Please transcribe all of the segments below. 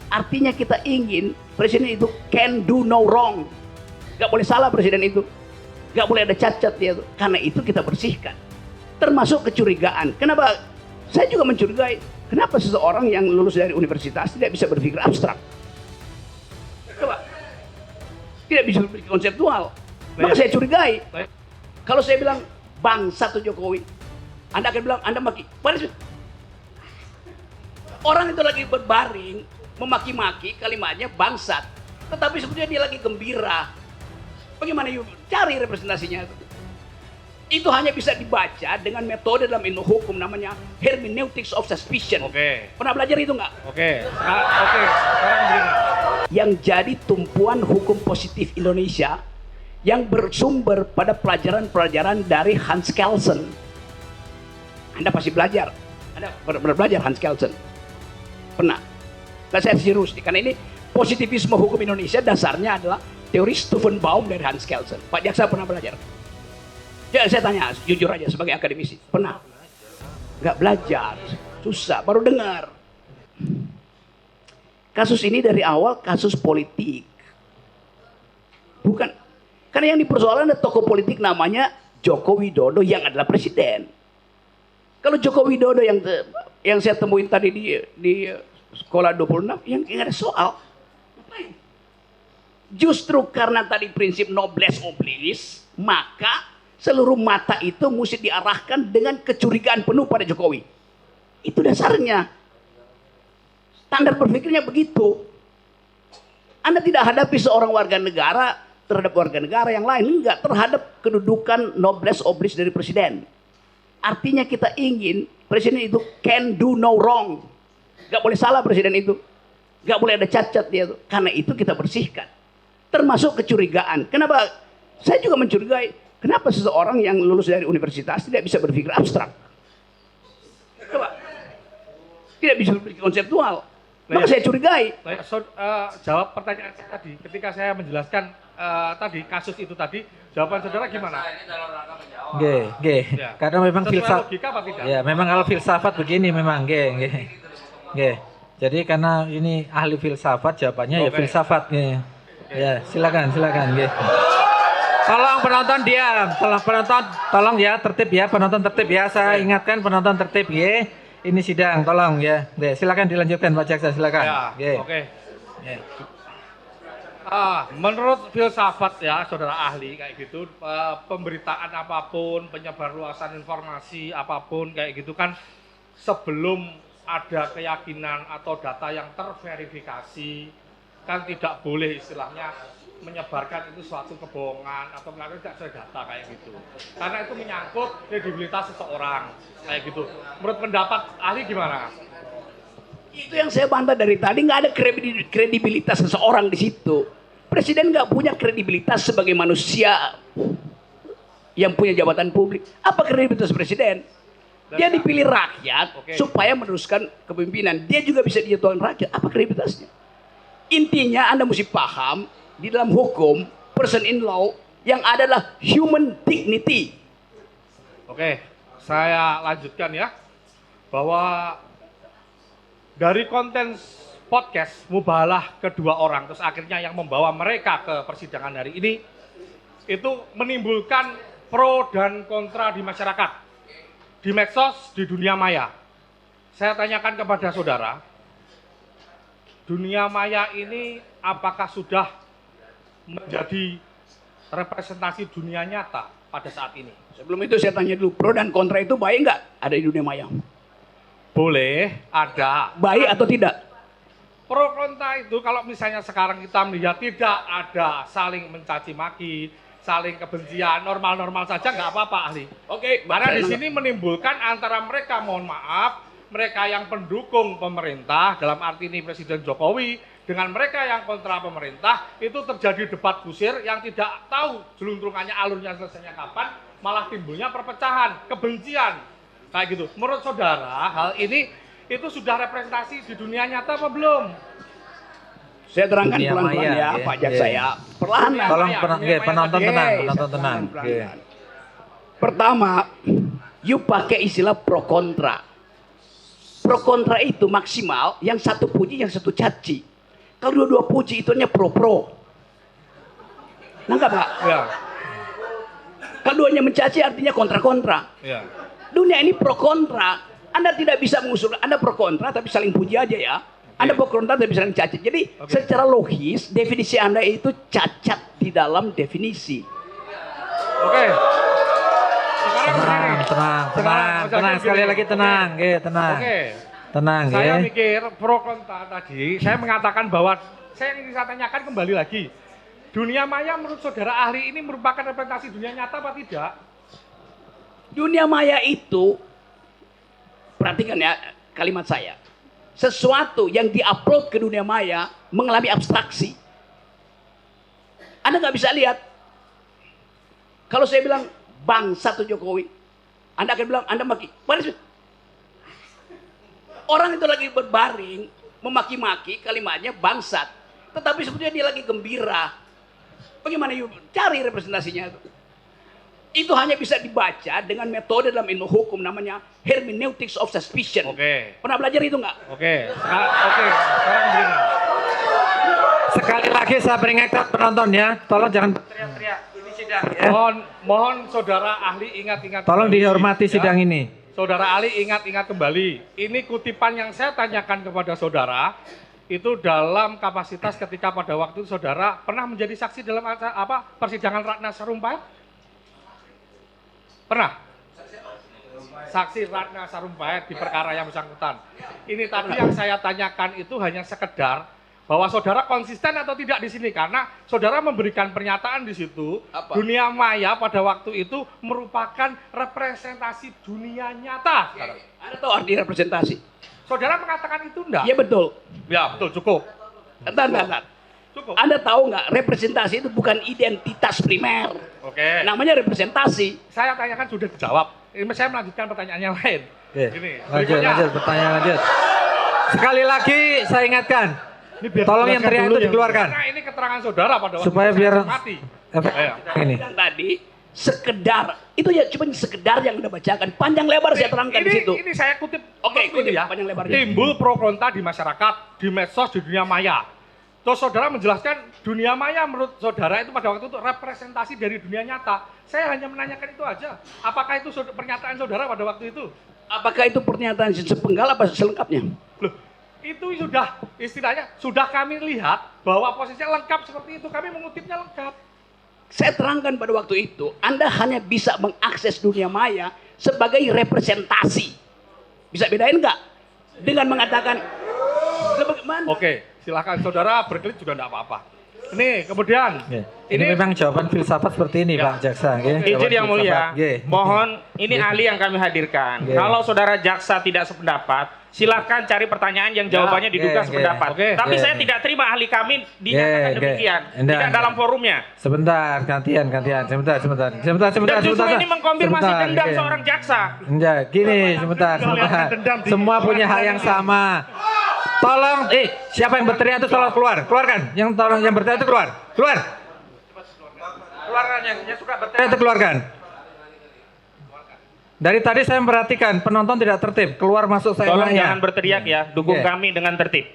Artinya kita ingin presiden itu can do no wrong. Gak boleh salah presiden itu. Gak boleh ada cacat dia tuh. Karena itu kita bersihkan. Termasuk kecurigaan. Kenapa? Saya juga mencurigai. Kenapa seseorang yang lulus dari universitas tidak bisa berpikir abstrak? Coba. Tidak bisa berpikir konseptual. Maka saya curigai. Kalau saya bilang bangsa tuh Jokowi, Anda akan bilang Anda maki. Orang itu lagi berbaring, memaki-maki kalimatnya bangsat. Tetapi sebetulnya dia lagi gembira. Bagaimana you cari representasinya? Itu hanya bisa dibaca dengan metode dalam ilmu hukum namanya hermeneutics of suspicion. Oke. Pernah belajar itu nggak? Oke. Oke. Sekarang begini. Yang jadi tumpuan hukum positif Indonesia yang bersumber pada pelajaran-pelajaran dari Hans Kelsen. Anda pasti belajar. Anda pernah belajar Hans Kelsen? Pernah. Nah, saya serius nih, karena ini positivisme hukum Indonesia dasarnya adalah teori Stephen Baum dari Hans Kelsen. Pak Jaksa pernah belajar? Ya, saya tanya jujur aja sebagai akademisi, pernah? Nggak belajar, susah, baru dengar. Kasus ini dari awal kasus politik. Bukan, karena yang dipersoalkan ada tokoh politik namanya Joko Widodo yang adalah presiden. Kalau Joko Widodo yang saya temuin tadi di sekolah 26, yang nggak ada soal. Ngapain? Justru karena tadi prinsip noblesse oblige, maka seluruh mata itu mesti diarahkan dengan kecurigaan penuh pada Jokowi. Itu dasarnya. Standar berpikirnya begitu. Anda tidak hadapi seorang warga negara terhadap warga negara yang lain, enggak, terhadap kedudukan noblesse oblige dari presiden. Artinya kita ingin presiden itu can do no wrong. Gak boleh salah presiden itu. Gak boleh ada cacat dia tuh. Karena itu kita bersihkan. Termasuk kecurigaan. Kenapa? Saya juga mencurigai. Kenapa seseorang yang lulus dari universitas tidak bisa berpikir abstrak? Coba. Tidak bisa berpikir konseptual. Maka saya curigai. Jawab pertanyaan saya tadi. Ketika saya menjelaskan tadi kasus itu tadi, jawaban saudara gimana? Ya. Karena memang filsafat. Logika apa tidak? Ya, memang kalau filsafat begini memang, Jadi karena ini ahli filsafat, jawabannya ya filsafat, Ya, silakan, Tolong penonton diam, tolong ya tertib ya, penonton tertib ya. Saya ingatkan penonton tertib, Ini sidang, tolong ya. Silakan dilanjutkan Pak Jaksa, silakan. Ya, oke. Menurut filsafat ya, saudara ahli kayak gitu, pemberitaan apapun, penyebarluasan informasi apapun kayak gitu kan, sebelum ada keyakinan atau data yang terverifikasi, kan tidak boleh istilahnya menyebarkan itu suatu kebohongan atau tidak sesuai data kayak gitu. Karena itu menyangkut kredibilitas seseorang kayak gitu. Menurut pendapat ahli gimana? Itu yang saya bantah dari tadi, nggak ada kredibilitas seseorang di situ. Presiden nggak punya kredibilitas sebagai manusia yang punya jabatan publik. Apa kredibilitas presiden? Dia dipilih rakyat supaya meneruskan kepemimpinan. Dia juga bisa dijatuhkan rakyat. Apa kredibilitasnya? Intinya Anda mesti paham, di dalam hukum, person in law, yang adalah human dignity. Oke, saya lanjutkan ya. Bahwa dari konten podcast Mubahalah kedua orang, terus akhirnya yang membawa mereka ke persidangan hari ini, itu menimbulkan pro dan kontra di masyarakat, di medsos, di dunia maya. Saya tanyakan kepada saudara, dunia maya ini apakah sudah menjadi representasi dunia nyata pada saat ini? Sebelum itu saya tanya dulu, pro dan kontra itu baik nggak ada di dunia maya? Boleh, ada. Baik atau tidak? Pro kontra itu kalau misalnya sekarang kita melihat tidak ada saling mencaci maki, saling kebencian, normal-normal saja nggak apa-apa ahli. Oke, karena di sini menimbulkan antara mereka, mohon maaf, mereka yang pendukung pemerintah dalam arti ini Presiden Jokowi dengan mereka yang kontra pemerintah, itu terjadi debat kusir yang tidak tahu jeluntrungannya, alurnya selesainya kapan, malah timbulnya perpecahan, kebencian kayak gitu. Menurut saudara hal ini itu sudah representasi di dunia nyata apa belum? Saya terangkan pelan-pelan ya, Pak Jaksa ya. Perlahan. Tolong penonton tenang, Pertama, you pakai istilah pro kontra. Pro kontra itu maksimal yang satu puji, yang satu caci. Kalau dua-dua puji itu hanya pro-pro. Nangkap nggak? Ya. Kalau duanya mencaci artinya kontra-kontra. Ya. Dunia ini pro kontra. Anda tidak bisa mengusul. Anda pro kontra tapi saling puji aja ya. Anda pro kontra tapi saling cacat. Jadi secara logis definisi Anda itu cacat di dalam definisi. Oke. Sekarang begini. Tenang, sekali lagi tenang, tenang. Oke. Tenang, Saya mikir pro kontra tadi, saya mengatakan bahwa saya ingin saya tanyakan kembali lagi. Dunia maya menurut saudara ahli ini merupakan representasi dunia nyata apa tidak? Dunia maya itu, perhatikan ya kalimat saya. Sesuatu yang diupload ke dunia maya mengalami abstraksi. Anda nggak bisa lihat. Kalau saya bilang bangsa tuh Jokowi, Anda akan bilang Anda maki. Orang itu lagi berbaring, memaki-maki kalimatnya bangsat. Tetapi sebetulnya dia lagi gembira. Bagaimana you cari representasinya itu? Itu hanya bisa dibaca dengan metode dalam ilmu hukum namanya hermeneutics of suspicion. Oke. Pernah belajar itu nggak? Oke. Sekarang begini. Sekali lagi saya peringatkan penonton ya, tolong jangan teriak-teriak. Ini sidang ya. Mohon saudara ahli ingat-ingat. Tolong kembali, dihormati ya. sidang ini. Saudara ahli ingat-ingat kembali. Ini kutipan yang saya tanyakan kepada saudara itu dalam kapasitas ketika pada waktu itu saudara pernah menjadi saksi dalam persidangan Ratna Sarumpait? Pernah? Saksi Ratna Sarumpait di perkara yang bersangkutan. Ini tadi yang saya tanyakan itu hanya sekedar bahwa saudara konsisten atau tidak di sini karena saudara memberikan pernyataan di situ. Apa? Dunia maya pada waktu itu merupakan representasi dunia nyata. Anda tahu arti representasi? Saudara mengatakan itu enggak? Iya betul. Ya betul, cukup. Entar. Cukup. Anda tahu nggak representasi itu bukan identitas primer. Oke. Namanya representasi. Saya tanyakan sudah dijawab. Ini saya melanjutkan pertanyaan yang lain. Oke. Ini Lanjut, pertanyaan lanjut. Sekali lagi saya ingatkan, Ini biar tolong yang teriak itu dikeluarkan. Karena ini keterangan saudara pada waktu Supaya itu biar saya mati. efek Ayo. ini. Yang tadi sekedar itu ya cuma sekedar yang Anda bacakan. Panjang lebar saya terangkan di situ. Ini saya kutip. Oke, maksud ini kutip panjang lebarnya. Timbul pro kontra di masyarakat, di medsos, di dunia maya. Terus saudara menjelaskan dunia maya menurut saudara itu pada waktu itu representasi dari dunia nyata. Saya hanya menanyakan itu aja. Apakah itu pernyataan saudara pada waktu itu? Apakah itu pernyataan sepenggal apa selengkapnya? Loh, itu sudah istilahnya sudah kami lihat bahwa posisinya lengkap seperti itu. Kami mengutipnya lengkap. Saya terangkan pada waktu itu, Anda hanya bisa mengakses dunia maya sebagai representasi. Bisa bedain nggak? Dengan mengatakan, sebagaimana? Oke, silahkan saudara berkelit juga enggak apa-apa. Nih, kemudian Oke. Ini memang jawaban filsafat seperti ini, Ya. Pak Jaksa. Oke. Oke. Izin Jawaban yang mulia, filsafat. Oke. mohon ini Oke. ahli yang kami hadirkan. Oke. Kalau saudara jaksa tidak sependapat, silakan cari pertanyaan yang jawabannya diduga oke. sependapat. Oke. Tapi Oke. saya tidak terima ahli kami dinyatakan Oke. demikian, Enggak, tidak dalam forumnya. Sebentar, gantian. Sebentar. Dan justru ini mengkonfirmasi Sebentar, dendam oke. seorang jaksa. Enggak, gini sebentar. dendam di- Semua punya hak yang sama. Tolong, siapa yang berteriak itu tolong keluarkan. Yang berteriak itu keluar. Keluarkan yang suka berteriak itu keluarkan. Dari tadi saya memperhatikan penonton tidak tertib, keluar masuk saya Tolong nanya. jangan berteriak ya, dukung Oke. kami dengan tertib.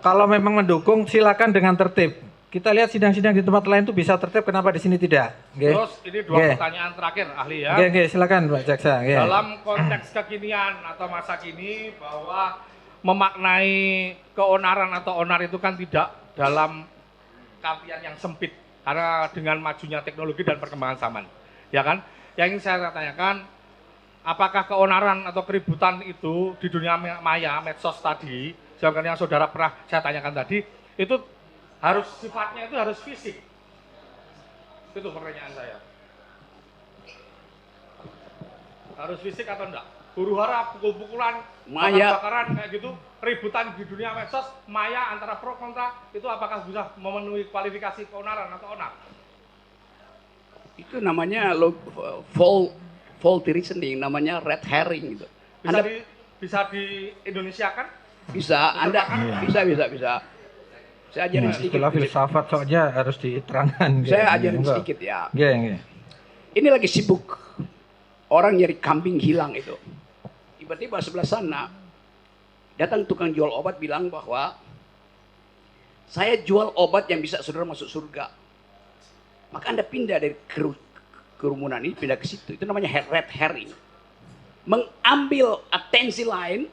Kalau memang mendukung silakan dengan tertib. Kita lihat sidang-sidang di tempat lain itu bisa tertib, kenapa di sini tidak? Oke. Terus ini dua Oke. pertanyaan terakhir ahli ya. Oke, silakan Pak Jaksa. Oke. Dalam konteks kekinian atau masa kini bahwa memaknai keonaran atau onar itu kan tidak dalam artian yang sempit karena dengan majunya teknologi dan perkembangan zaman, ya kan? Yang ingin saya tanyakan, apakah keonaran atau keributan itu di dunia maya, medsos tadi, seperti yang saudara pernah saya tanyakan tadi, itu harus sifatnya itu harus fisik? Itu pertanyaan saya. Harus fisik atau enggak? Huru hara, pukul-pukulan, Maya. bakar-bakaran kayak gitu, ributan di dunia medsos, maya antara pro kontra, itu apakah bisa memenuhi kualifikasi keonaran atau onar? Itu namanya faulty reasoning, namanya red herring gitu. Anda Bisa di Indonesia kan? bisa, Anda bisa. Saya ajarin sedikit. Istilah filsafat soalnya harus diterangkan. Saya ajarin sedikit ya. Oke. Ini lagi sibuk orang nyari kambing hilang itu. Tiba-tiba sebelah sana datang tukang jual obat bilang bahwa saya jual obat yang bisa saudara masuk surga. Maka Anda pindah dari kerumunan ini, pindah ke situ. Itu namanya red herring. Mengambil atensi lain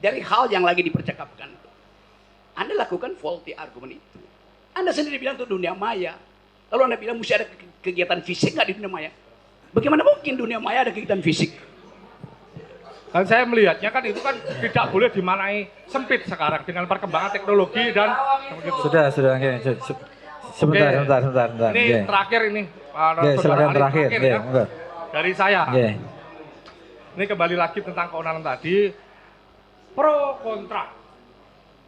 dari hal yang lagi dipercakapkan. Anda lakukan faulty argument itu. Anda sendiri bilang itu dunia maya. Lalu Anda bilang mesti ada kegiatan fisik nggak di dunia maya? Bagaimana mungkin dunia maya ada kegiatan fisik? Dan saya melihatnya kan itu kan tidak boleh dimaknai sempit sekarang dengan perkembangan teknologi dan begitu. Sudah, oke. Sebentar. Ini Oke. terakhir ini. Oke, silakan terakhir. Oke, ya. monggo. Dari saya. Oke. Ini kembali lagi tentang keonaran tadi. Pro kontra.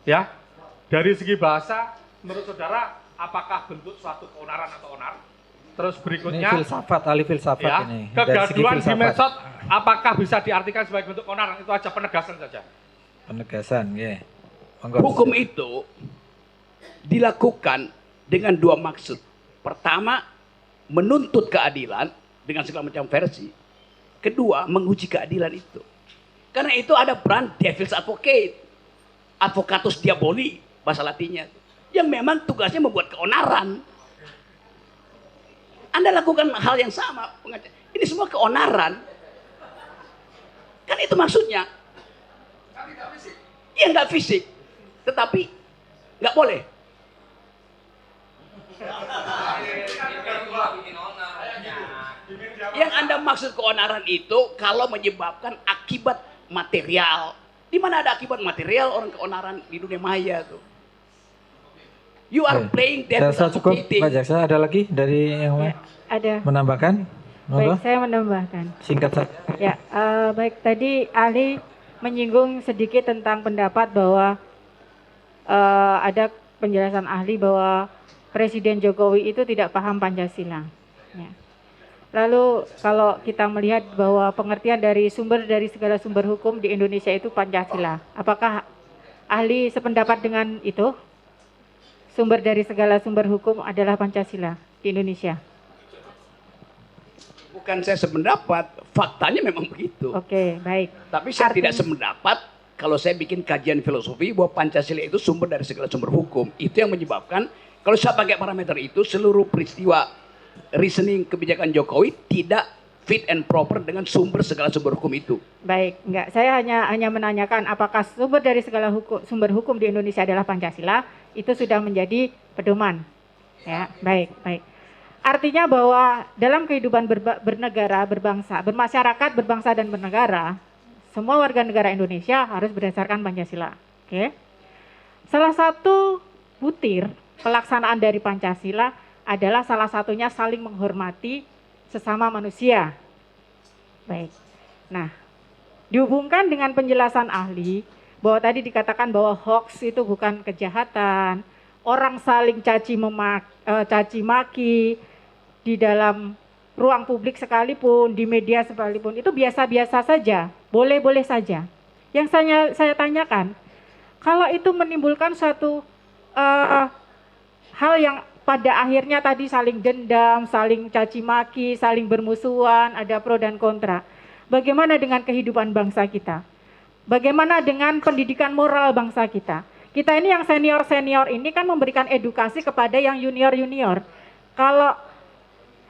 Ya. Dari segi bahasa, menurut saudara, apakah bentuk suatu keonaran atau onar? Terus berikutnya, Ini filsafat, ahli filsafat ya, ini. Dari segi kegaduhan di filsafat. medsos, apakah bisa diartikan sebagai bentuk keonaran? Itu aja penegasan saja. Penegasan, ya. Monggo. Hukum itu dilakukan dengan dua maksud. Pertama, menuntut keadilan dengan segala macam versi. Kedua, menguji keadilan itu. Karena itu ada peran devil's advocate, advocatus diaboli, bahasa latinnya. Yang memang tugasnya membuat keonaran. Anda lakukan hal yang sama. Ini semua keonaran. Kan itu maksudnya. Iya nggak fisik. Tetapi nggak boleh. Yang Anda maksud keonaran itu kalau menyebabkan akibat material. Di mana ada akibat material orang keonaran di dunia maya tuh. You are playing devil's Saya cukup, advocate. Pak Jaksa. Ada lagi dari yang lain? Ada. Menambahkan? Monggo. Baik, saya menambahkan. Singkat saja. Ya, baik tadi ahli menyinggung sedikit tentang pendapat bahwa ada penjelasan ahli bahwa Presiden Jokowi itu tidak paham Pancasila. Ya. Lalu kalau kita melihat bahwa pengertian dari segala sumber hukum di Indonesia itu Pancasila, apakah ahli sependapat dengan itu? Sumber dari segala sumber hukum adalah Pancasila di Indonesia. Bukan saya sependapat, faktanya memang begitu. Oke, baik. Tapi saya tidak sependapat kalau saya bikin kajian filosofi bahwa Pancasila itu sumber dari segala sumber hukum. Itu yang menyebabkan kalau saya pakai parameter itu seluruh peristiwa reasoning kebijakan Jokowi tidak fit and proper dengan sumber segala sumber hukum itu. Baik, enggak. Saya hanya menanyakan apakah sumber dari segala sumber hukum di Indonesia adalah Pancasila, itu sudah menjadi pedoman. Ya, baik. Artinya bahwa dalam kehidupan bernegara, berbangsa, bermasyarakat, berbangsa dan bernegara, semua warga negara Indonesia harus berdasarkan Pancasila. Oke. Salah satu butir pelaksanaan dari Pancasila adalah salah satunya saling menghormati sesama manusia. Baik. Nah, dihubungkan dengan penjelasan ahli bahwa tadi dikatakan bahwa hoax itu bukan kejahatan, orang saling caci maki di dalam ruang publik sekalipun, di media sekalipun, itu biasa-biasa saja, boleh-boleh saja. Yang saya tanyakan, kalau itu menimbulkan suatu hal yang pada akhirnya tadi saling dendam, saling caci maki, saling bermusuhan, ada pro dan kontra. Bagaimana dengan kehidupan bangsa kita? Bagaimana dengan pendidikan moral bangsa kita? Kita ini yang senior-senior ini kan memberikan edukasi kepada yang junior-junior. Kalau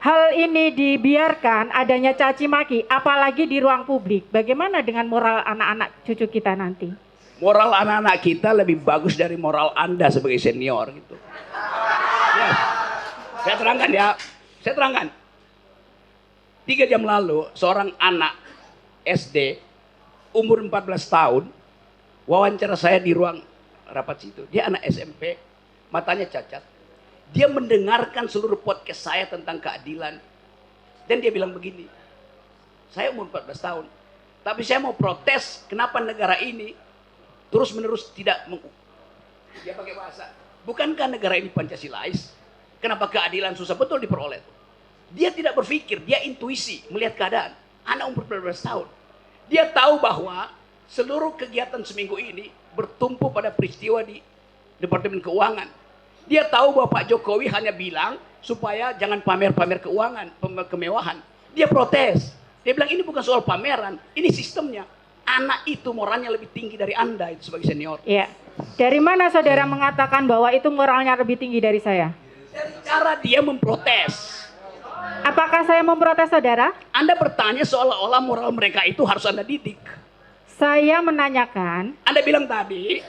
hal ini dibiarkan adanya caci maki, apalagi di ruang publik, bagaimana dengan moral anak-anak cucu kita nanti? Moral anak-anak kita lebih bagus dari moral Anda sebagai senior gitu. Ya. Saya terangkan ya. Saya terangkan. 3 jam lalu seorang anak SD umur 14 tahun wawancara saya di ruang rapat situ. Dia anak SMP, matanya cacat. Dia mendengarkan seluruh podcast saya tentang keadilan. Dan dia bilang begini, saya umur 14 tahun, tapi saya mau protes kenapa negara ini terus-menerus tidak dia pakai bahasa, bukankah negara ini Pancasilais? Kenapa keadilan susah betul diperoleh? Dia tidak berpikir, dia intuisi melihat keadaan. Anak umur 14 tahun. Dia tahu bahwa seluruh kegiatan seminggu ini bertumpu pada peristiwa di Departemen Keuangan. Dia tahu bahwa Pak Jokowi hanya bilang supaya jangan pamer-pamer keuangan, kemewahan. Dia protes. Dia bilang ini bukan soal pameran, ini sistemnya. anak itu moralnya lebih tinggi dari Anda itu sebagai senior. Iya. Dari mana saudara mengatakan bahwa itu moralnya lebih tinggi dari saya? Dari cara dia memprotes. Apakah saya memprotes saudara? Anda bertanya seolah-olah moral mereka itu harus Anda didik. Saya menanyakan. Anda bilang tadi,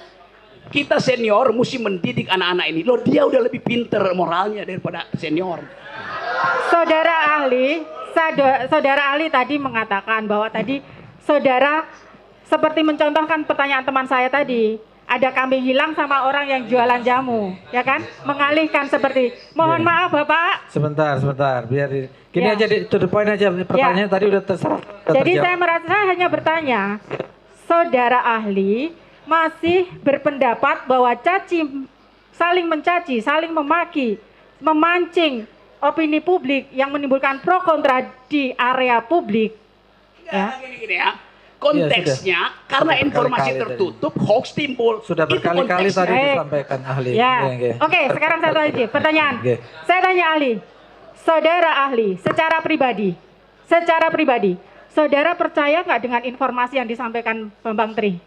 kita senior mesti mendidik anak-anak ini. Loh, dia udah lebih pinter moralnya daripada senior. Saudara ahli tadi mengatakan bahwa tadi saudara seperti mencontohkan pertanyaan teman saya tadi. Ada kambing hilang sama orang yang jualan jamu, ya kan? Mengalihkan seperti, mohon maaf Bapak. Sebentar, biar gini Ya. aja, to the point aja. Pertanyaannya tadi udah terserah. Jadi saya hanya bertanya, saudara ahli masih berpendapat bahwa saling mencaci, saling memaki, memancing opini publik yang menimbulkan pro kontra di area publik. Ya. Gini ya. Konteksnya karena Sudah informasi berkali-kali tertutup, hoax timbul. Sudah Itu berkali-kali konteksnya. tadi Baik. disampaikan ahli. Ya. Oke. Oke, sekarang satu lagi pertanyaan. Oke. Saya tanya ahli. Saudara ahli, secara pribadi, saudara percaya nggak dengan informasi yang disampaikan Bambang Tri?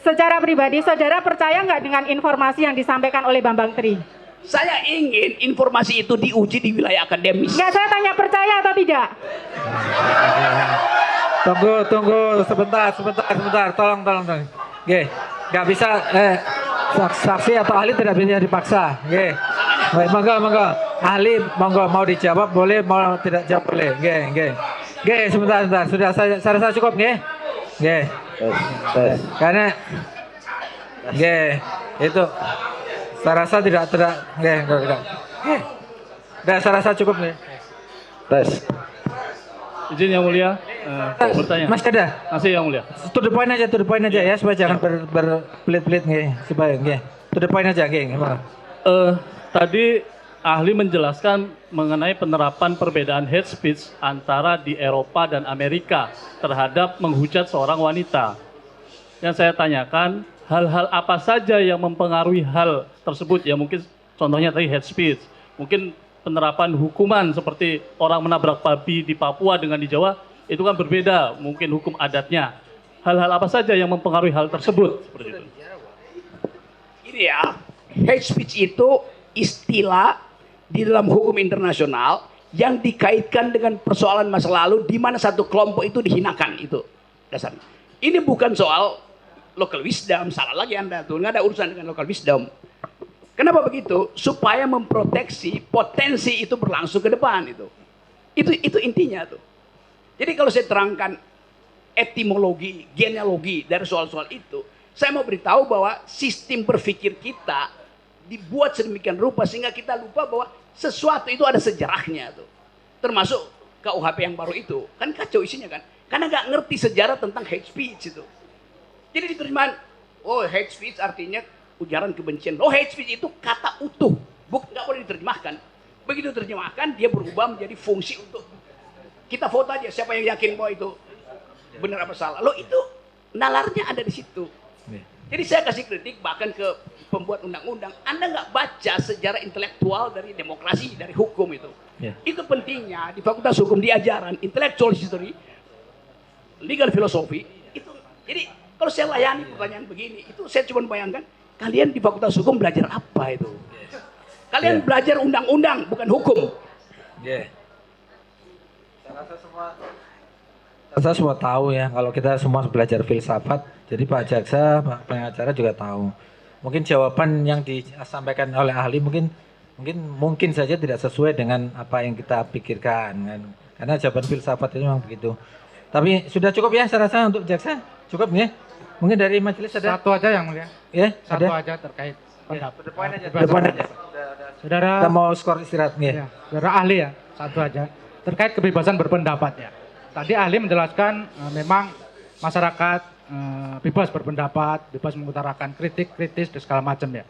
Secara pribadi, saudara percaya nggak dengan informasi yang disampaikan oleh Bambang Tri? Saya ingin informasi itu diuji di wilayah akademis. Nggak, saya tanya percaya atau tidak? Tunggu, sebentar. Tolong. Oke, nggak bisa. Saksi atau ahli tidak bisa dipaksa. Oke, baik, monggo. Ahli, monggo mau dijawab boleh, mau tidak jawab boleh. Oke, sebentar. Sudah saya rasa cukup, oke? Oke. Karena, oke, itu saya rasa tidak. Oke. Udah, saya rasa cukup nih. Tes. Izin yang mulia, bertanya. Mas ada? Masih yang mulia. To the point aja ya, supaya jangan berbelit-belit nih, supaya nggih. To the point aja nggih. Tadi ahli menjelaskan mengenai penerapan perbedaan hate speech antara di Eropa dan Amerika terhadap menghujat seorang wanita. Yang saya tanyakan, hal-hal apa saja yang mempengaruhi hal tersebut? Ya mungkin contohnya tadi hate speech, mungkin penerapan hukuman seperti orang menabrak babi di Papua dengan di Jawa itu kan berbeda, mungkin hukum adatnya. Hal-hal apa saja yang mempengaruhi hal tersebut? Seperti itu. Ini ya, hate speech itu istilah di dalam hukum internasional yang dikaitkan dengan persoalan masa lalu di mana satu kelompok itu dihinakan, itu dasarnya. Ini bukan soal local wisdom, salah lagi Anda tuh, nggak ada urusan dengan local wisdom. Kenapa begitu? Supaya memproteksi potensi itu berlangsung ke depan itu. Itu intinya tuh. Jadi kalau saya terangkan etimologi, genealogi dari soal-soal itu, saya mau beritahu bahwa sistem berpikir kita dibuat sedemikian rupa sehingga kita lupa bahwa sesuatu itu ada sejarahnya tuh. Termasuk KUHP yang baru itu. Kan kacau isinya kan. Karena nggak ngerti sejarah tentang hate speech itu. Jadi diterjemahan, oh hate speech artinya ujaran kebencian. Oh, hate speech itu kata utuh, nggak boleh diterjemahkan. Begitu terjemahkan, dia berubah menjadi fungsi untuk kita foto aja. Siapa yang yakin bahwa itu benar apa salah? Lo itu nalarnya ada di situ. Jadi saya kasih kritik bahkan ke pembuat undang-undang. Anda nggak baca sejarah intelektual dari demokrasi, dari hukum itu. Itu pentingnya di Fakultas Hukum diajaran intellectual history, legal philosophy. Itu. Jadi kalau saya layani pertanyaan begini, itu saya cuma bayangkan. Kalian di Fakultas Hukum belajar apa itu? Kalian belajar undang-undang, bukan hukum. Saya semua tahu ya, kalau kita semua belajar filsafat, jadi Pak Jaksa, Pak pengacara juga tahu. Mungkin jawaban yang disampaikan oleh ahli mungkin saja tidak sesuai dengan apa yang kita pikirkan kan. Karena jawaban filsafat itu memang begitu. Tapi sudah cukup ya saya rasa untuk Jaksa. Cukup ya? Mungkin dari majelis ada Satu aja yang mulia. ya? Satu Ada? aja terkait pendapat. Depan aja. Saudara, Kita mau skor istirahat ya. ya, saudara ahli ya, satu aja. Terkait kebebasan berpendapat ya. Tadi ahli menjelaskan memang masyarakat bebas berpendapat, bebas mengutarakan kritik, kritis dan segala macam ya.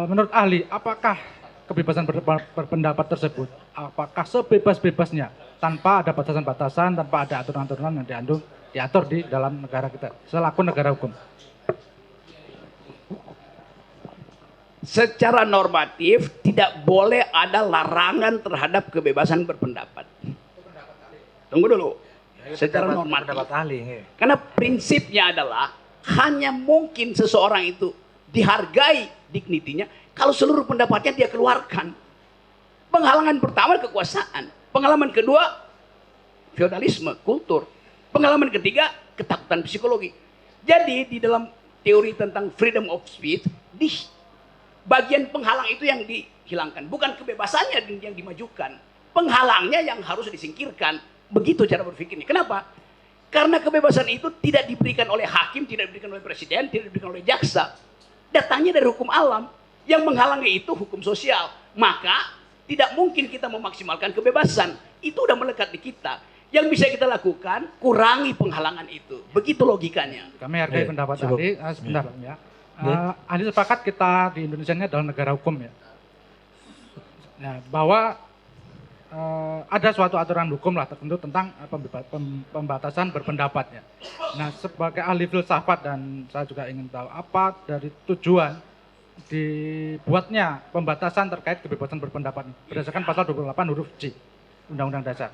Menurut ahli, apakah kebebasan berpendapat tersebut, apakah sebebas-bebasnya tanpa ada batasan-batasan, tanpa ada aturan-aturan yang diatur di dalam negara kita selaku negara hukum? Secara normatif tidak boleh ada larangan terhadap kebebasan berpendapat. Tunggu dulu. secara normatif. Pendapat ahli. Nggih. Karena prinsipnya adalah hanya mungkin seseorang itu dihargai dignitinya kalau seluruh pendapatnya dia keluarkan. Penghalangan pertama kekuasaan, pengalaman kedua feodalisme, kultur, pengalaman ketiga ketakutan psikologi. Jadi di dalam teori tentang freedom of speech, di bagian penghalang itu yang dihilangkan, bukan kebebasannya yang dimajukan. Penghalangnya yang harus disingkirkan. Begitu cara berpikirnya. Kenapa? Karena kebebasan itu tidak diberikan oleh hakim, tidak diberikan oleh presiden, tidak diberikan oleh jaksa. Datangnya dari hukum alam. Yang menghalangi itu hukum sosial. Maka tidak mungkin kita memaksimalkan kebebasan. Itu udah melekat di kita. Yang bisa kita lakukan, kurangi penghalangan itu. Begitu logikanya. Kami hargai Iya, pendapat cukup. ahli. Sebentar ya. Iya. Ahli sepakat kita di Indonesia ini adalah negara hukum ya. Nah, bahwa ada suatu aturan hukum lah tertentu tentang pembatasan berpendapat ya. Nah, sebagai ahli filsafat dan saya juga ingin tahu apa dari tujuan dibuatnya pembatasan terkait kebebasan berpendapat berdasarkan pasal 28 huruf C Undang-Undang Dasar.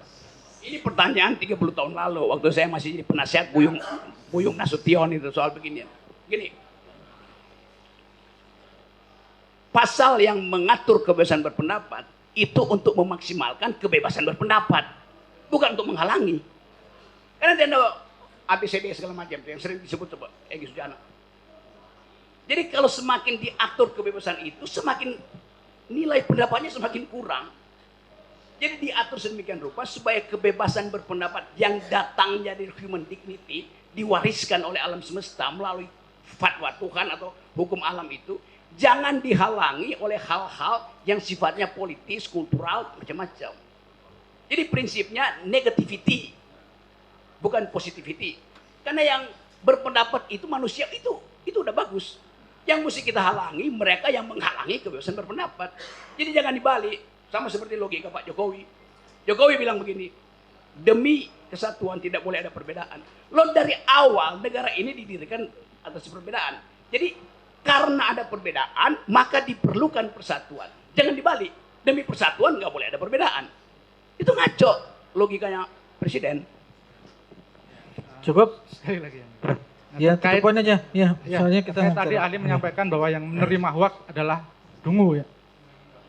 Ini pertanyaan 30 tahun lalu waktu saya masih jadi penasihat Buyung Nasution itu soal beginian. Gini. Pasal yang mengatur kebebasan berpendapat itu untuk memaksimalkan kebebasan berpendapat, bukan untuk menghalangi. Karena ada ABCD segala macam yang sering disebut coba Egy Sujana. Jadi kalau semakin diatur kebebasan itu, semakin nilai pendapatnya semakin kurang. Jadi diatur sedemikian rupa supaya kebebasan berpendapat yang datangnya dari human dignity diwariskan oleh alam semesta melalui fatwa Tuhan atau hukum alam itu jangan dihalangi oleh hal-hal yang sifatnya politis, kultural, macam-macam. Jadi prinsipnya negativity, bukan positivity. Karena yang berpendapat itu manusia itu udah bagus. Yang mesti kita halangi mereka yang menghalangi kebebasan berpendapat. Jadi jangan dibalik. Sama seperti logika Pak Jokowi. Jokowi bilang begini, demi kesatuan tidak boleh ada perbedaan. Loh dari awal negara ini didirikan atas perbedaan. Jadi karena ada perbedaan maka diperlukan persatuan. Jangan dibalik. Demi persatuan nggak boleh ada perbedaan. Itu ngaco logikanya presiden. Cukup? Sekali lagi ya. Ya, tutup poin aja. Ya, Ya, soalnya kita tadi ahli menyampaikan bahwa yang menerima hoak adalah dungu ya.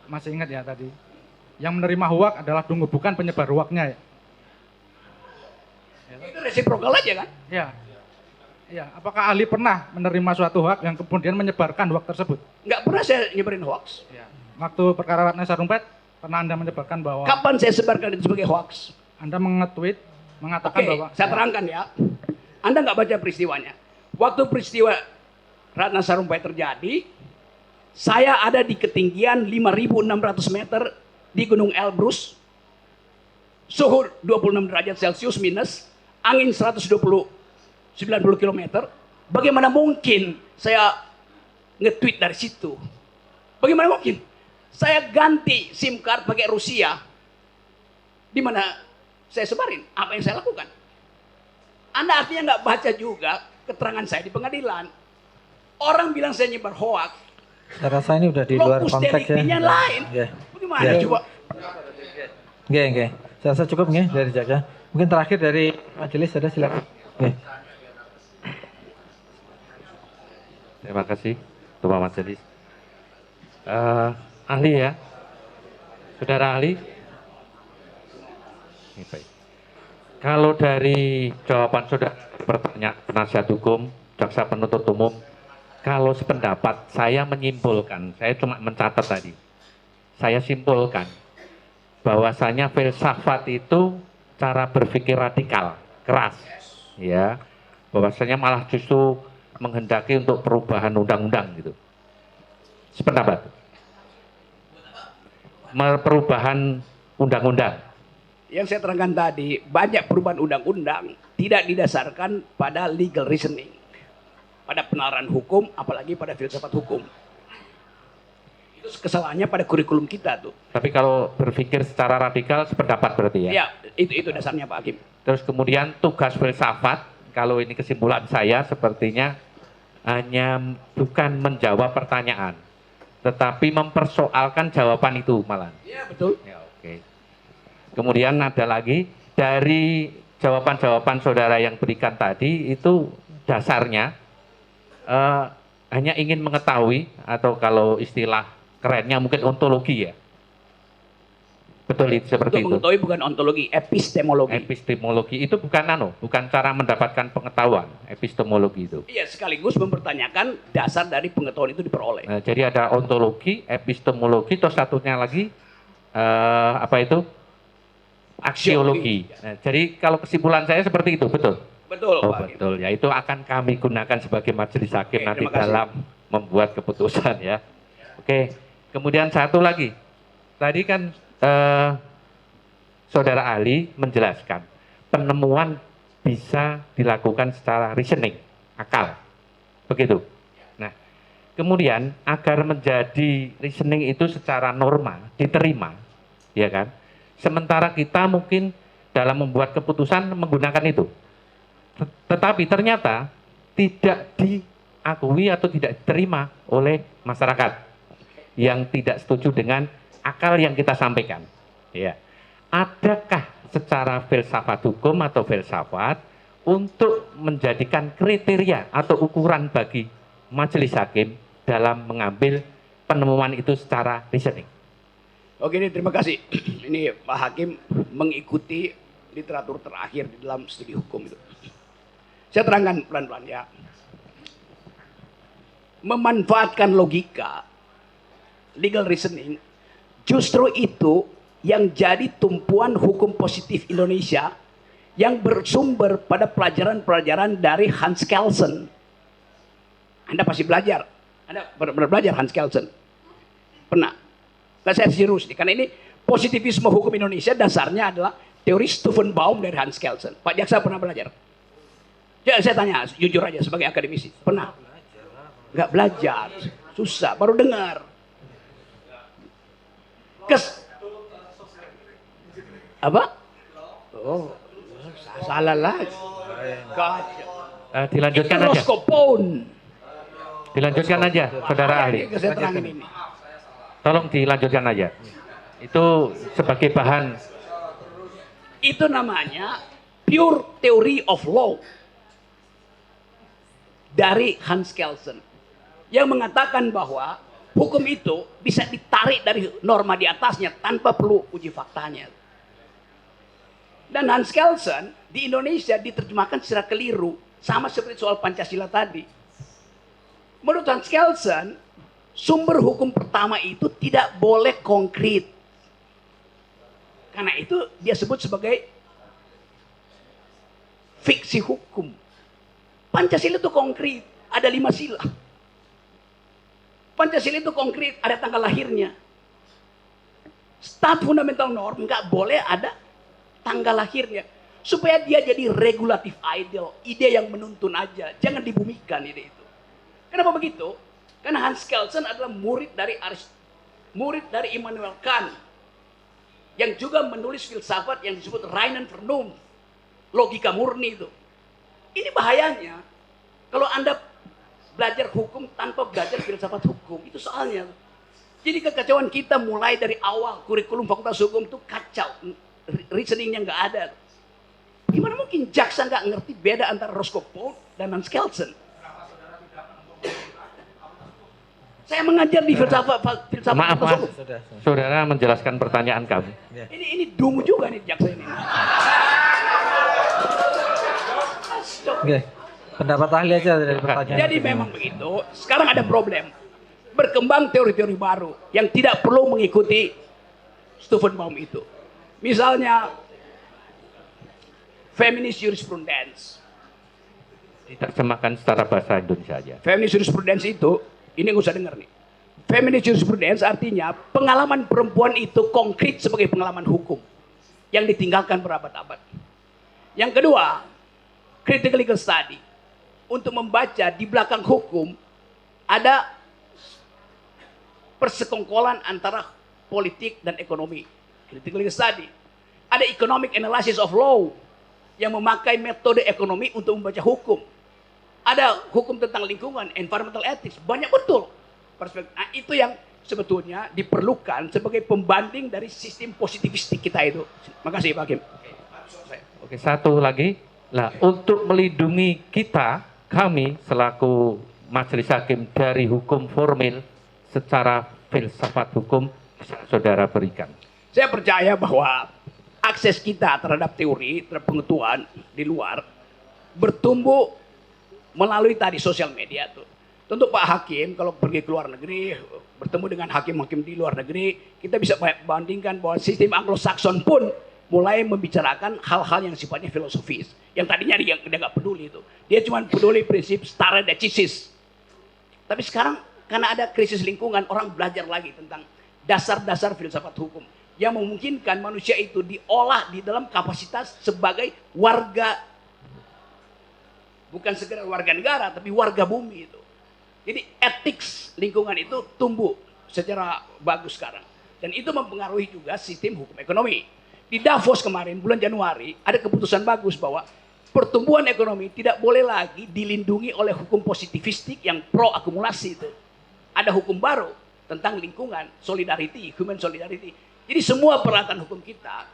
Masih ingat ya tadi. Yang menerima hoak adalah dungu, bukan penyebar hoaknya ya. Itu resiprokal aja kan? Ya. Ya, apakah ahli pernah menerima suatu hoak yang kemudian menyebarkan hoak tersebut? Nggak pernah saya nyebarin hoax. Ya. Waktu perkara Ratna Sarumpait, pernah Anda menyebarkan bahwa Kapan saya sebarkan itu sebagai hoax? Anda mengetweet mengatakan Oke, bahwa saya terangkan ya. Anda nggak baca peristiwanya. Waktu peristiwa Ratna Sarumpait terjadi, saya ada di ketinggian 5.600 meter di Gunung Elbrus, suhu 26 derajat Celcius minus, angin 90 km. Bagaimana mungkin saya nge-tweet dari situ? Bagaimana mungkin? Saya ganti SIM card pakai Rusia. Di mana saya sebarin? Apa yang saya lakukan? Anda artinya nggak baca juga keterangan saya di pengadilan. Orang bilang saya nyebar hoax. saya rasa ini udah di luar Lokus konteks ya. deliktinya lain. Ya. Bagaimana Ya. coba? Oke. Saya rasa cukup nggih dari Jaga. Mungkin terakhir dari majelis ada silakan. Oke. Terima kasih, Ketua Majelis. Ahli ya, saudara ahli. Ini baik. Kalau dari jawaban saudara pertanyaan penasihat hukum, jaksa penuntut umum, kalau sependapat saya menyimpulkan, saya cuma mencatat tadi. Saya simpulkan bahwasanya filsafat itu cara berpikir radikal, keras, ya. Bahwasanya malah justru menghendaki untuk perubahan undang-undang gitu. Sependapat. Perubahan undang-undang. Yang saya terangkan tadi, banyak perubahan undang-undang tidak didasarkan pada legal reasoning, pada penalaran hukum, apalagi pada filsafat hukum. Itu kesalahannya pada kurikulum kita tuh. Tapi kalau berpikir secara radikal sependapat berarti ya? Ya, itu dasarnya Pak Hakim. Terus kemudian tugas filsafat, kalau ini kesimpulan saya sepertinya hanya bukan menjawab pertanyaan, tetapi mempersoalkan jawaban itu malah. Iya betul. Ya, oke. Kemudian ada lagi dari jawaban-jawaban saudara yang berikan tadi itu dasarnya hanya ingin mengetahui, atau kalau istilah kerennya mungkin ontologi ya. Betul itu seperti Untuk itu. mengetahui bukan ontologi, epistemologi. Epistemologi itu bukan cara mendapatkan pengetahuan, epistemologi itu. Iya, sekaligus mempertanyakan dasar dari pengetahuan itu diperoleh. Nah, jadi ada ontologi, epistemologi, terus satunya lagi apa itu? Aksiologi. Nah, jadi kalau kesimpulan saya seperti itu, betul? Betul, Oh, Pak Hakim. betul. Ya, itu akan kami gunakan sebagai majelis hakim Oke, nanti terima kasih. dalam membuat keputusan ya. Oke. Kemudian satu lagi. Tadi kan Saudara ahli menjelaskan penemuan bisa dilakukan secara reasoning, akal. Begitu. Nah, kemudian agar menjadi reasoning itu secara norma diterima, ya kan? Sementara kita mungkin dalam membuat keputusan menggunakan itu. Tetapi ternyata tidak diakui atau tidak diterima oleh masyarakat yang tidak setuju dengan akal yang kita sampaikan. Ya. Adakah secara filsafat hukum atau filsafat untuk menjadikan kriteria atau ukuran bagi majelis hakim dalam mengambil penemuan itu secara reasoning? Oke, ini terima kasih. Ini Pak Hakim mengikuti literatur terakhir di dalam studi hukum itu. Saya terangkan pelan-pelan ya. Memanfaatkan logika, legal reasoning, justru itu yang jadi tumpuan hukum positif Indonesia yang bersumber pada pelajaran-pelajaran dari Hans Kelsen. Anda pasti belajar. Anda benar belajar Hans Kelsen. Pernah. Nah, saya serius nih, karena ini positivisme hukum Indonesia dasarnya adalah teori Stephen Baum dari Hans Kelsen. Pak Jaksa pernah belajar? Ya, saya tanya, jujur aja sebagai akademisi. Pernah? Nggak belajar. Susah, baru dengar. Apa? Oh, salah lagi. Dilanjutkan Itu aja. Roscoe. Dilanjutkan aja, saudara ahli. Saya terangin ini. Tolong dilanjutkan aja. Itu sebagai bahan. Itu namanya pure theory of law dari Hans Kelsen yang mengatakan bahwa hukum itu bisa ditarik dari norma di atasnya tanpa perlu uji faktanya. Dan Hans Kelsen di Indonesia diterjemahkan secara keliru, sama seperti soal Pancasila tadi. Menurut Hans Kelsen, sumber hukum pertama itu tidak boleh konkret. Karena itu dia sebut sebagai fiksi hukum. Pancasila itu konkret, ada 5 sila. Pancasila itu konkret, ada tanggal lahirnya. Stat fundamental norm nggak boleh ada tanggal lahirnya. Supaya dia jadi regulatif ideal, ide yang menuntun aja, jangan dibumikan ide itu. Kenapa begitu? Karena Hans Kelsen adalah murid dari Immanuel Kant, yang juga menulis filsafat yang disebut Reinen Vernunft, logika murni itu. Ini bahayanya kalau Anda belajar hukum tanpa belajar filsafat hukum, itu soalnya. Jadi kekacauan kita mulai dari awal, kurikulum fakultas hukum itu kacau, reasoningnya nggak ada. Gimana mungkin jaksa nggak ngerti beda antara Roscoe dan Hans Kelsen? Saya mengajar di filsafat Maaf, fakultas Mas. hukum. Saudara menjelaskan pertanyaan kami. Ini dungu juga nih jaksa ini. Oke. Pendapat ahli aja dari pertanyaan. Jadi memang begitu. Sekarang ada problem. Berkembang teori-teori baru yang tidak perlu mengikuti Stephen Baum itu. Misalnya feminist jurisprudence. Diterjemahkan secara bahasa Indonesia aja. Feminist jurisprudence itu, ini nggak usah dengar nih. Feminist jurisprudence artinya pengalaman perempuan itu konkret sebagai pengalaman hukum yang ditinggalkan berabad-abad. Yang kedua, critical legal study. Untuk membaca di belakang hukum ada persekongkolan antara politik dan ekonomi. Critical legal study. Ada economic analysis of law yang memakai metode ekonomi untuk membaca hukum. Ada hukum tentang lingkungan, environmental ethics, banyak betul perspektif. Nah, itu yang sebetulnya diperlukan sebagai pembanding dari sistem positivistik kita itu. Makasih Pak Hakim. Oke. Oke, satu lagi. Lah, untuk melindungi kami selaku majelis hakim dari hukum formil secara filsafat hukum bisa saudara berikan. Saya percaya bahwa akses kita terhadap teori, terhadap pengetahuan di luar bertumbuh melalui tadi sosial media tuh. Tentu Pak Hakim kalau pergi ke luar negeri, bertemu dengan hakim-hakim di luar negeri, kita bisa bandingkan bahwa sistem Anglo-Saxon pun mulai membicarakan hal-hal yang sifatnya filosofis. Yang tadinya dia nggak peduli itu. Dia cuma peduli prinsip stare decisis. Tapi sekarang karena ada krisis lingkungan, orang belajar lagi tentang dasar-dasar filsafat hukum yang memungkinkan manusia itu diolah di dalam kapasitas sebagai warga, bukan sekedar warga negara, tapi warga bumi itu. Jadi etik lingkungan itu tumbuh secara bagus sekarang. Dan itu mempengaruhi juga sistem hukum ekonomi. Di Davos kemarin bulan Januari ada keputusan bagus bahwa pertumbuhan ekonomi tidak boleh lagi dilindungi oleh hukum positivistik yang pro akumulasi itu. Ada hukum baru tentang lingkungan, solidarity, human solidarity. Jadi semua peralatan hukum kita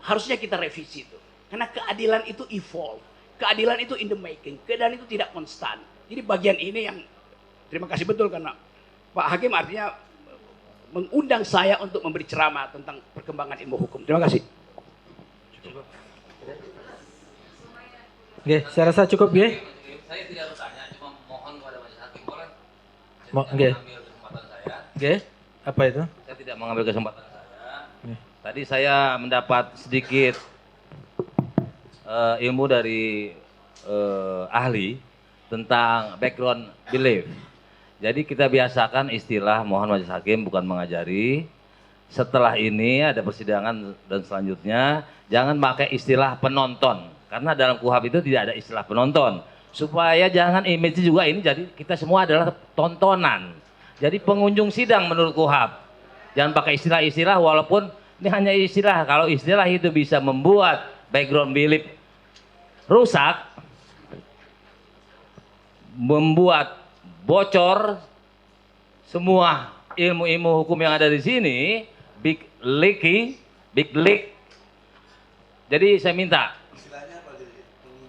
harusnya kita revisi itu. Karena keadilan itu evolve, keadilan itu in the making, keadilan itu tidak konstan. Jadi bagian ini yang terima kasih betul karena Pak Hakim artinya mengundang saya untuk memberi ceramah tentang perkembangan ilmu hukum. Terima kasih. Oke, saya rasa cukup ya. Saya tidak bertanya, cuma mohon kepada majelis hakim boleh. Oke. Mengambil kesempatan saya. Oke, apa itu? Saya tidak mengambil kesempatan saya. Tadi saya mendapat sedikit ilmu dari ahli tentang background belief. Jadi kita biasakan istilah, mohon majelis hakim bukan mengajari. Setelah ini ada persidangan dan selanjutnya jangan pakai istilah penonton. Karena dalam KUHP itu tidak ada istilah penonton. Supaya jangan image juga ini jadi kita semua adalah tontonan. Jadi pengunjung sidang menurut KUHP. Jangan pakai istilah-istilah walaupun ini hanya istilah. Kalau istilah itu bisa membuat background belief rusak, membuat bocor semua ilmu-ilmu hukum yang ada di sini, big leak. Jadi saya minta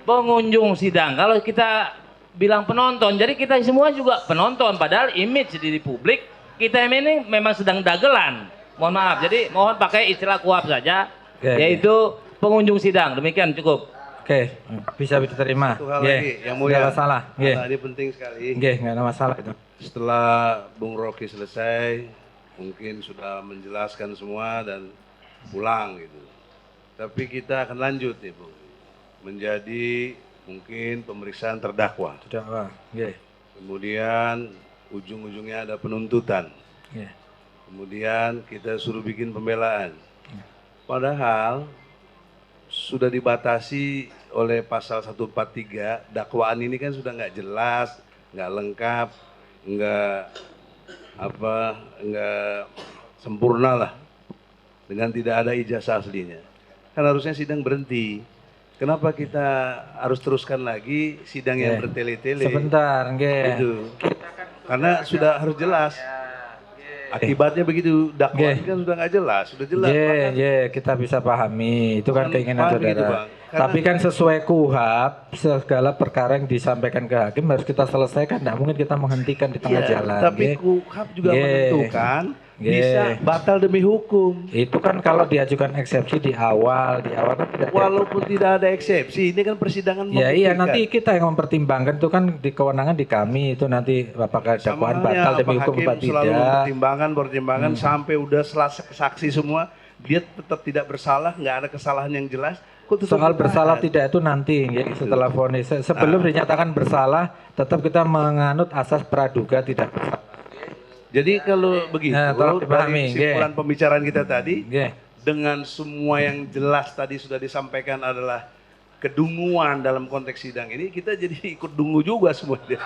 pengunjung sidang, kalau kita bilang penonton, jadi kita semua juga penonton, padahal image di publik kita ini memang sedang dagelan. Mohon maaf, jadi mohon pakai istilah KUHP saja, yaitu pengunjung sidang. Demikian cukup. Oke, bisa diterima. Satu hal lagi, yang mulia. Nggak masalah. Ini penting sekali. Nggak ada masalah itu. Setelah Bung Rocky selesai, mungkin sudah menjelaskan semua dan pulang gitu. Tapi kita akan lanjut nih, Bung. Menjadi mungkin pemeriksaan terdakwa. Terdakwa, nggih. Kemudian ujung-ujungnya ada penuntutan. Nggih. Kemudian kita suruh bikin pembelaan. Padahal sudah dibatasi oleh pasal 143, dakwaan ini kan sudah nggak jelas, nggak lengkap, nggak sempurna lah, dengan tidak ada ijazah aslinya. Kan harusnya sidang berhenti. Kenapa kita harus teruskan lagi sidang yang bertele-tele? Sebentar, gitu. Karena sudah harus jelas. Akibatnya begitu, dakwaan kan sudah nggak jelas, sudah jelas. Kita bisa pahami, itu kan keinginan saudara. Gitu, Bang. Tapi kan sesuai KUHP, segala perkara yang disampaikan ke hakim harus kita selesaikan, tidak mungkin kita menghentikan di tengah jalan. Tapi KUHP juga menentukan bisa batal demi hukum. Itu kan kalau diajukan eksepsi di awal kan tidak. Walaupun tidak ada eksepsi, ini kan persidangan. Iya, nanti kita yang mempertimbangkan, itu kan di kewenangan di kami, itu nanti apakah dakwaan batal demi hukum atau tidak. Selalu pertimbangan sampai udah saksi semua, dia tetap tidak bersalah, nggak ada kesalahan yang jelas. Soal bersalah tidak itu nanti ya, setelah vonis. Sebelum dinyatakan bersalah, tetap kita menganut asas praduga tidak bersalah. Jadi kalau begitu, dari kesimpulan pembicaraan kita tadi, dengan semua yang jelas tadi sudah disampaikan adalah kedunguan dalam konteks sidang ini, kita jadi ikut dungu juga semuanya.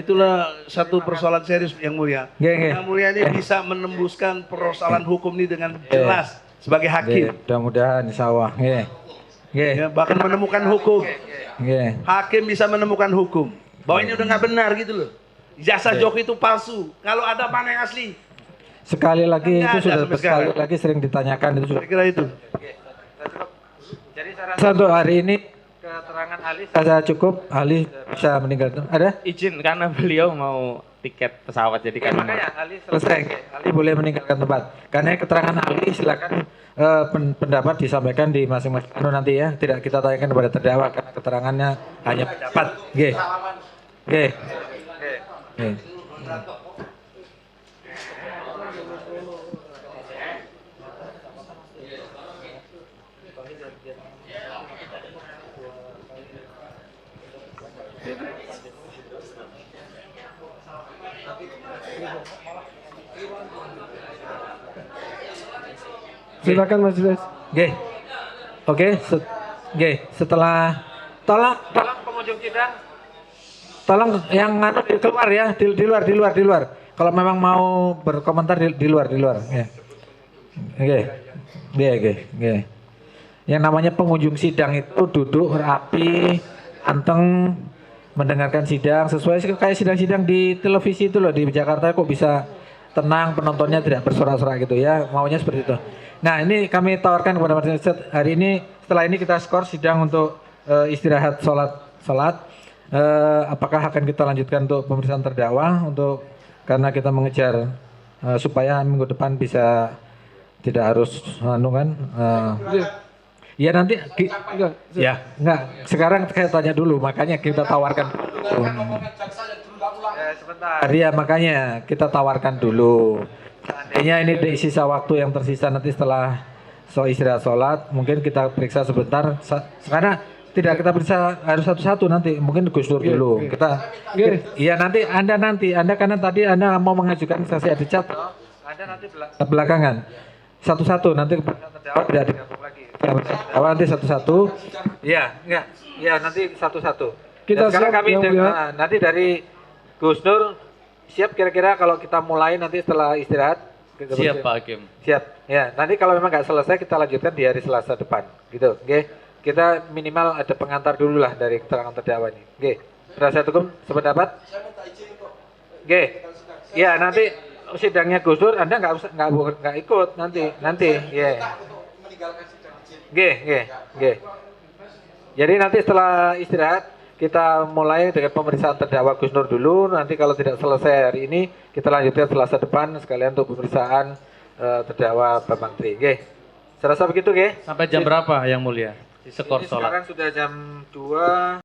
Itulah satu persoalan serius yang mulia. Yang mulia ini bisa menembuskan persoalan hukum ini dengan jelas sebagai hakim. Mudah-mudahan insya Allah. Bahkan menemukan hukum. Hakim bisa menemukan hukum. Bahwa ini udah nggak benar gitu loh. Ijazah Jokowi itu palsu. Kalau ada mana yang asli? sekali lagi Nggak itu ada sudah sampai sekali sekarang. lagi sering ditanyakan itu sudah. Saya kira itu. Jadi saya rasa untuk hari ini keterangan ahli saya cukup, ahli bisa meninggal. Ada? Izin karena beliau mau tiket pesawat jadi kan. Makanya ahli selesai, ahli boleh meninggalkan tempat. Karena keterangan ahli silakan pendapat disampaikan di masing-masing nanti ya, tidak kita tanyakan kepada terdakwa karena keterangannya hanya pendapat. Oke. Oke. Oke. Silakan Mas Julius. Oke. Oke, setelah tolong pengunjung sidang tolong yang keluar ya, di luar. Kalau memang mau berkomentar di luar ya. Oke. Yang namanya pengunjung sidang itu duduk rapi, anteng mendengarkan sidang sesuai kayak sidang-sidang di televisi itu loh, di Jakarta kok bisa tenang, penontonnya tidak bersorak-sorak gitu ya, maunya seperti itu. Nah, ini kami tawarkan kepada Mas Ustadz, hari ini setelah ini kita skor sidang untuk istirahat salat. Apakah akan kita lanjutkan untuk pemeriksaan terdakwa karena kita mengejar supaya minggu depan bisa tidak harus ya nanti ya enggak, sekarang saya tanya dulu, makanya kita tawarkan sebentar ya, makanya kita tawarkan dulu. Seandainya ini di sisa waktu yang tersisa nanti setelah istirahat sholat, mungkin kita periksa sebentar. Sekarang tidak kita periksa harus satu-satu nanti, mungkin Gus Dur dulu. Iya nanti Anda karena tadi Anda mau mengajukan saksi adicat, Anda nanti belakangan satu-satu nanti terdakwa tidak digabung lagi. Awal nanti satu-satu. Iya, enggak. Iya nanti satu-satu. Kita sekarang siap, kami nanti dari Gus Dur siap kira-kira kalau kita mulai nanti setelah istirahat. Siap Pak Hakim. Siap. Ya, nanti kalau memang nggak selesai kita lanjutkan di hari Selasa depan. Gitu. Oke. Kita minimal ada pengantar dulu lah dari keterangan terdakwa ini. Oke. Penasihat hukum sependapat? Oke. Ya, nanti sidangnya Gus Dur Anda nggak ikut nanti. Ya. Oke. Jadi nanti setelah istirahat kita mulai dengan pemeriksaan terdakwa Gus Nur dulu. Nanti kalau tidak selesai hari ini, kita lanjutkan Selasa depan sekalian untuk pemeriksaan terdakwa Bambang Tri. Oke. Serasa begitu, oke? Sampai jam berapa yang mulia? Di skor sholat. Sekarang sudah jam 2.